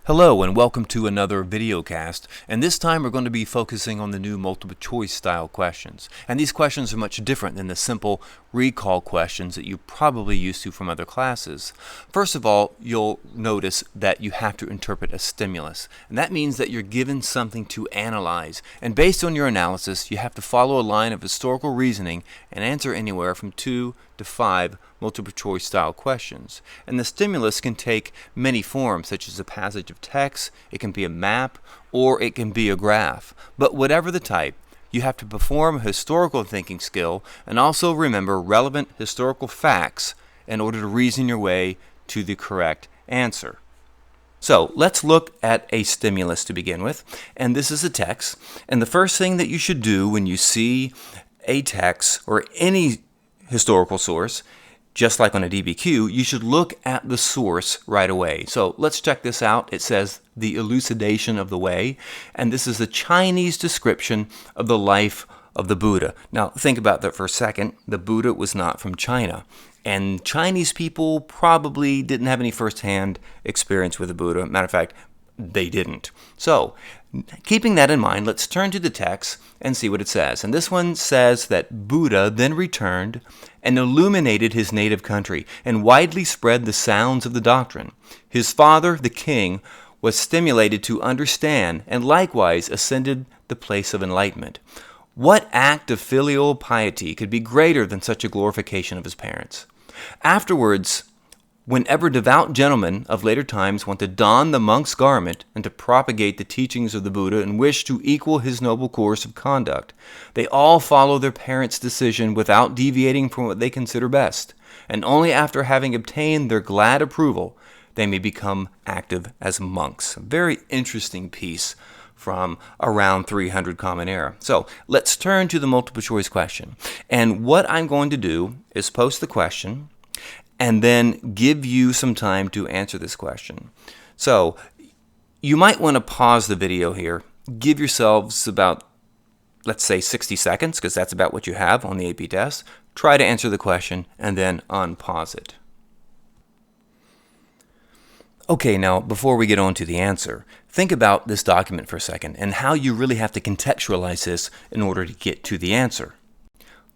Hello and welcome to another video cast, and this time we're going to be focusing on the new multiple choice style questions. And these questions are much different than the simple recall questions that you probably used to from other classes. First of all, you'll notice that you have to interpret a stimulus, and that means that you're given something to analyze, and based on your analysis you have to follow a line of historical reasoning and answer anywhere from 2 to 5 multiple choice style questions. And the stimulus can take many forms, such as a passage of text, it can be a map, or it can be a graph. But whatever the type, you have to perform a historical thinking skill and also remember relevant historical facts in order to reason your way to the correct answer. So let's look at a stimulus to begin with, and this is a text. And the first thing that you should do when you see a text or any historical source, just like on a DBQ, you should look at the source right away. So let's check this out. It says the elucidation of the way, and this is a Chinese description of the life of the Buddha. Now think about that for a second. The Buddha was not from China, and Chinese people probably didn't have any first-hand experience with the Buddha. Matter of fact, they didn't. So keeping that in mind, let's turn to the text and see what it says. And this one says that Buddha then returned and illuminated his native country and widely spread the sounds of the doctrine. His father, the king, was stimulated to understand and likewise ascended the place of enlightenment. What act of filial piety could be greater than such a glorification of his parents? Afterwards, whenever devout gentlemen of later times want to don the monk's garment and to propagate the teachings of the Buddha and wish to equal his noble course of conduct, they all follow their parents' decision without deviating from what they consider best, and only after having obtained their glad approval they may become active as monks. A very interesting piece from around 300 Common Era. So let's turn to the multiple choice question. And what I'm going to do is post the question and then give you some time to answer this question. So you might want to pause the video here. Give yourselves about, let's say, 60 seconds, because that's about what you have on the AP test. Try to answer the question and then unpause it. Okay, now before we get on to the answer, think about this document for a second and how you really have to contextualize this in order to get to the answer.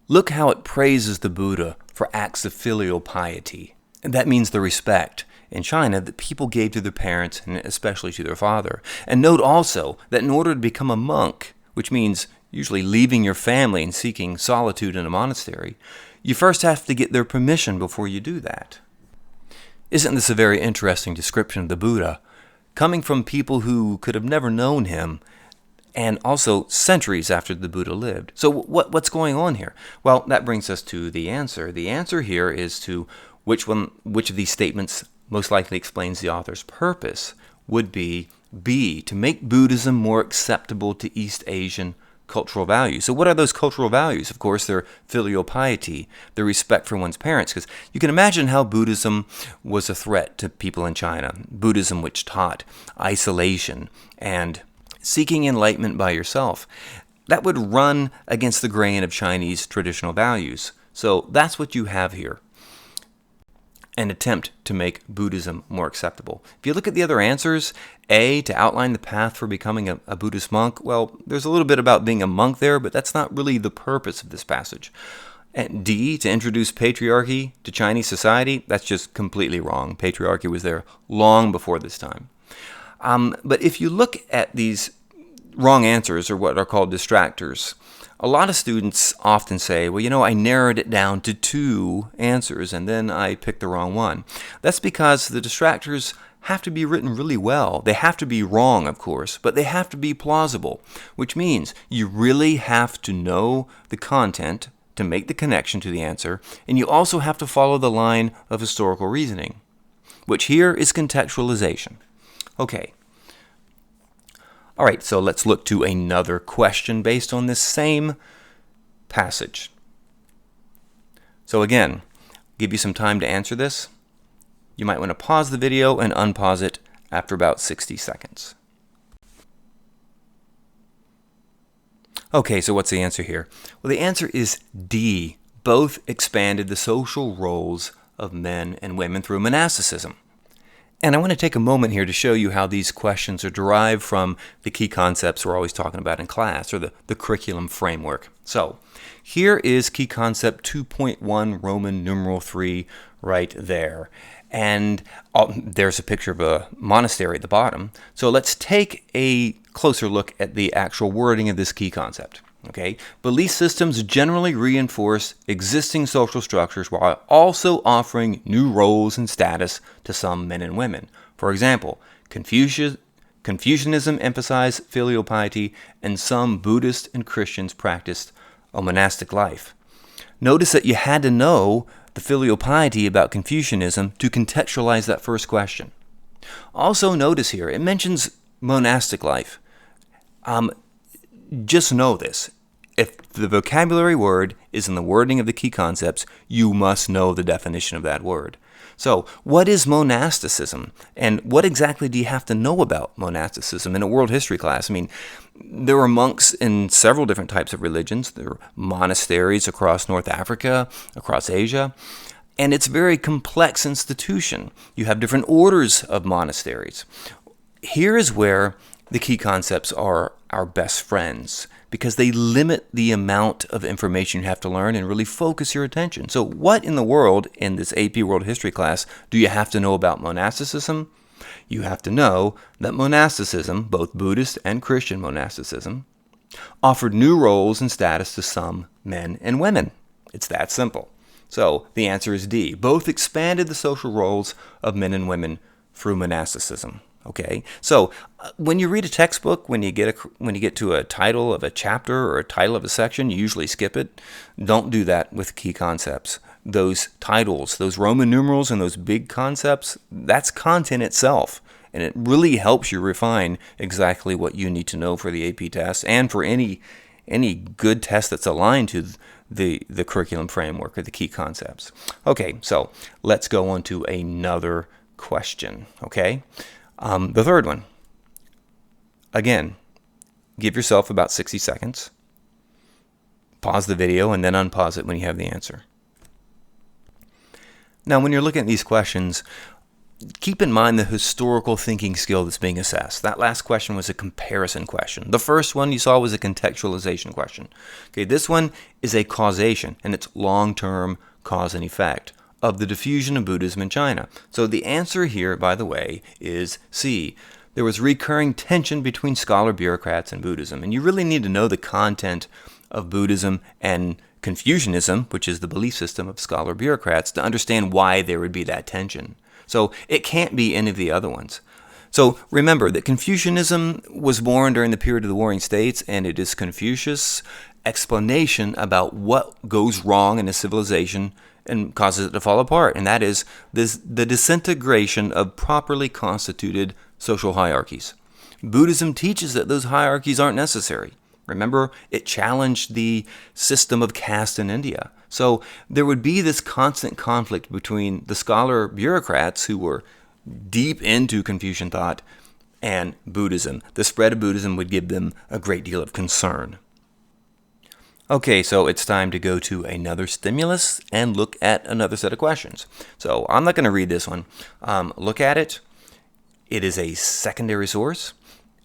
Look how it praises the Buddha for acts of filial piety. And that means the respect in China that people gave to their parents and especially to their father. And note also that in order to become a monk, which means usually leaving your family and seeking solitude in a monastery, you first have to get their permission before you do that. Isn't this a very interesting description of the Buddha, coming from people who could have never known him, and also centuries after the Buddha lived? So what's going on here? Well, that brings us to the answer. The answer here is to which of these statements most likely explains the author's purpose would be B, to make Buddhism more acceptable to East Asian cultural values. So what are those cultural values? Of course, they're filial piety, the respect for one's parents, because you can imagine how Buddhism was a threat to people in China. Buddhism which taught isolation and seeking enlightenment by yourself. That would run against the grain of Chinese traditional values. So that's what you have here. An attempt to make Buddhism more acceptable. If you look at the other answers, A, to outline the path for becoming a Buddhist monk, well, there's a little bit about being a monk there, but that's not really the purpose of this passage. And D, to introduce patriarchy to Chinese society, that's just completely wrong. Patriarchy was there long before this time. But if you look at these wrong answers, or what are called distractors, a lot of students often say, well, I narrowed it down to 2 answers and then I picked the wrong one. That's because the distractors have to be written really well. They have to be wrong, of course, but they have to be plausible, which means you really have to know the content to make the connection to the answer, and you also have to follow the line of historical reasoning, which here is contextualization. Okay. All right, so let's look to another question based on this same passage. So again, give you some time to answer this. You might want to pause the video and unpause it after about 60 seconds. Okay, so what's the answer here? Well, the answer is D. Both expanded the social roles of men and women through monasticism. And I want to take a moment here to show you how these questions are derived from the key concepts we're always talking about in class, or the curriculum framework. So here is key concept 2.1 Roman numeral 3 right there. And there's a picture of a monastery at the bottom. So let's take a closer look at the actual wording of this key concept. Okay, belief systems generally reinforce existing social structures while also offering new roles and status to some men and women. For example, Confucianism emphasized filial piety, and some Buddhists and Christians practiced a monastic life. Notice that you had to know the filial piety about Confucianism to contextualize that first question. Also notice here, it mentions monastic life. Just know this. If the vocabulary word is in the wording of the key concepts, you must know the definition of that word. So, what is monasticism? And what exactly do you have to know about monasticism in a world history class? I mean, there were monks in several different types of religions. There were monasteries across North Africa, across Asia. And it's a very complex institution. You have different orders of monasteries. Here is where the key concepts are our best friends, because they limit the amount of information you have to learn and really focus your attention. So what in the world, in this AP World History class, do you have to know about monasticism? You have to know that monasticism, both Buddhist and Christian monasticism, offered new roles and status to some men and women. It's that simple. So the answer is D. Both expanded the social roles of men and women through monasticism. Okay, so when you read a textbook, when you get to a title of a chapter or a title of a section, you usually skip it. Don't do that with key concepts. Those titles, those Roman numerals and those big concepts, that's content itself. And it really helps you refine exactly what you need to know for the AP test and for any good test that's aligned to the curriculum framework or the key concepts. Okay, so let's go on to another question, okay? The third one. Again, give yourself about 60 seconds. Pause the video and then unpause it when you have the answer. Now, when you're looking at these questions, keep in mind the historical thinking skill that's being assessed. That last question was a comparison question. The first one you saw was a contextualization question. Okay, this one is a causation, and it's long-term cause and effect of the diffusion of Buddhism in China. So the answer here, by the way, is C. There was recurring tension between scholar bureaucrats and Buddhism. And you really need to know the content of Buddhism and Confucianism, which is the belief system of scholar bureaucrats, to understand why there would be that tension. So it can't be any of the other ones. So remember that Confucianism was born during the period of the Warring States, and it is Confucius' explanation about what goes wrong in a civilization and causes it to fall apart, and that is the disintegration of properly constituted social hierarchies. Buddhism teaches that those hierarchies aren't necessary. Remember, it challenged the system of caste in India. So there would be this constant conflict between the scholar bureaucrats who were deep into Confucian thought and Buddhism. The spread of Buddhism would give them a great deal of concern. Okay, so it's time to go to another stimulus and look at another set of questions. So I'm not going to read this one. Look at it. It is a secondary source,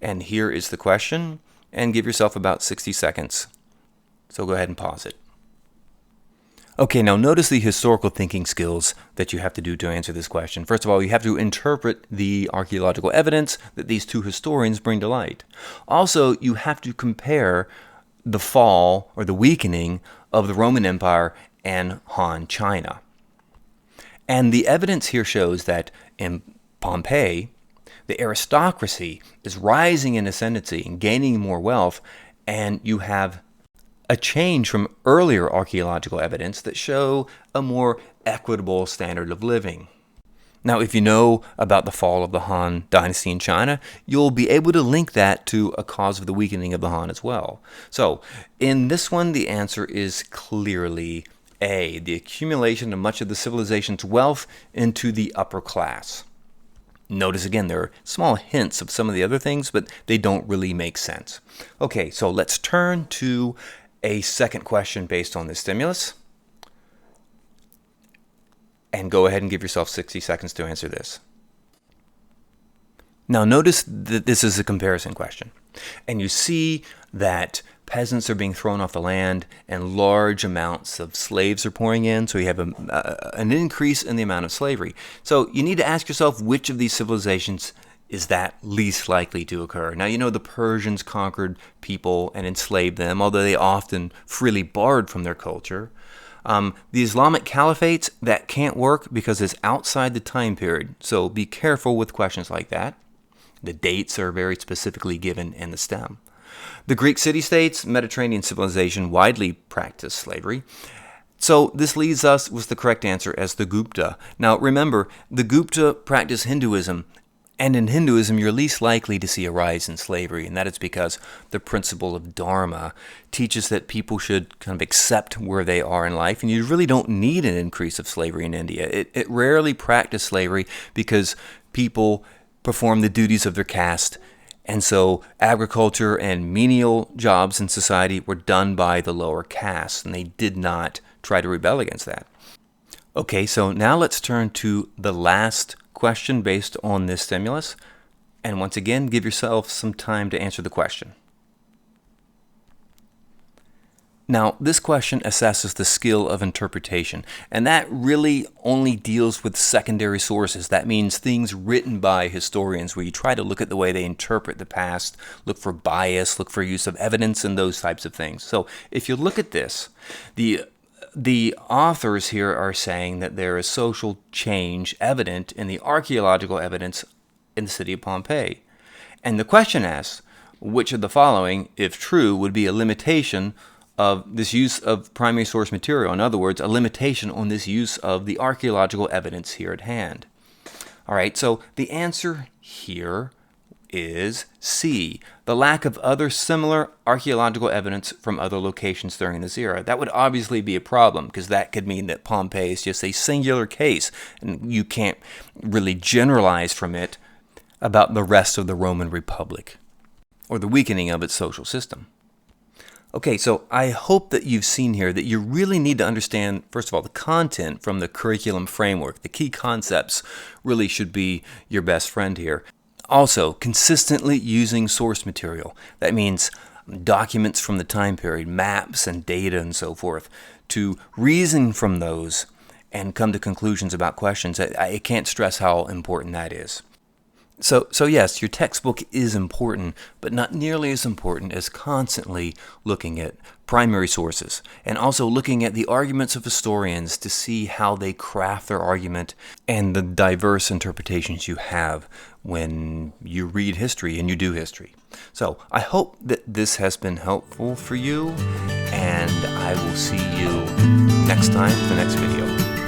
and here is the question, and give yourself about 60 seconds. So go ahead and pause it. Okay, now notice the historical thinking skills that you have to do to answer this question. First of all, you have to interpret the archaeological evidence that these two historians bring to light. Also, you have to compare the fall or the weakening of the Roman Empire and Han China. And the evidence here shows that in Pompeii, the aristocracy is rising in ascendancy and gaining more wealth, and you have a change from earlier archaeological evidence that show a more equitable standard of living. Now, if you know about the fall of the Han dynasty in China, you'll be able to link that to a cause of the weakening of the Han as well. So, in this one, the answer is clearly A, the accumulation of much of the civilization's wealth into the upper class. Notice again, there are small hints of some of the other things, but they don't really make sense. Okay, so let's turn to a second question based on this stimulus. And go ahead and give yourself 60 seconds to answer this. Now notice that this is a comparison question, and you see that peasants are being thrown off the land and large amounts of slaves are pouring in, so you have an increase in the amount of slavery. So you need to ask yourself, which of these civilizations is that least likely to occur? Now, you know the Persians conquered people and enslaved them, although they often freely borrowed from their culture. The Islamic caliphates, that can't work because it's outside the time period, so be careful with questions like that. The dates are very specifically given in the STEM. The Greek city-states, Mediterranean civilization widely practiced slavery. So this leaves us with the correct answer as the Gupta. Now remember, the Gupta practiced Hinduism, and in Hinduism you're least likely to see a rise in slavery, and that is because the principle of Dharma teaches that people should kind of accept where they are in life, and you really don't need an increase of slavery in India. It rarely practiced slavery because people perform the duties of their caste, and so agriculture and menial jobs in society were done by the lower caste, and they did not try to rebel against that. Okay, so now let's turn to the last question based on this stimulus, and once again, give yourself some time to answer the question. Now, this question assesses the skill of interpretation, and that really only deals with secondary sources. That means things written by historians, where you try to look at the way they interpret the past, look for bias, look for use of evidence, and those types of things. So if you look at this, the authors here are saying that there is social change evident in the archaeological evidence in the city of Pompeii. And the question asks, which of the following, if true, would be a limitation of this use of primary source material? In other words, a limitation on this use of the archaeological evidence here at hand. All right, so the answer here is C, the lack of other similar archaeological evidence from other locations during this era. That would obviously be a problem, because that could mean that Pompeii is just a singular case, and you can't really generalize from it about the rest of the Roman Republic or the weakening of its social system. Okay, so I hope that you've seen here that you really need to understand, first of all, the content from the curriculum framework. The key concepts really should be your best friend here. Also, consistently using source material. That means documents from the time period, maps and data and so forth, to reason from those and come to conclusions about questions. I can't stress how important that is. So yes, your textbook is important, but not nearly as important as constantly looking at primary sources and also looking at the arguments of historians to see how they craft their argument and the diverse interpretations you have when you read history and you do history. So I hope that this has been helpful for you, and I will see you next time for the next video.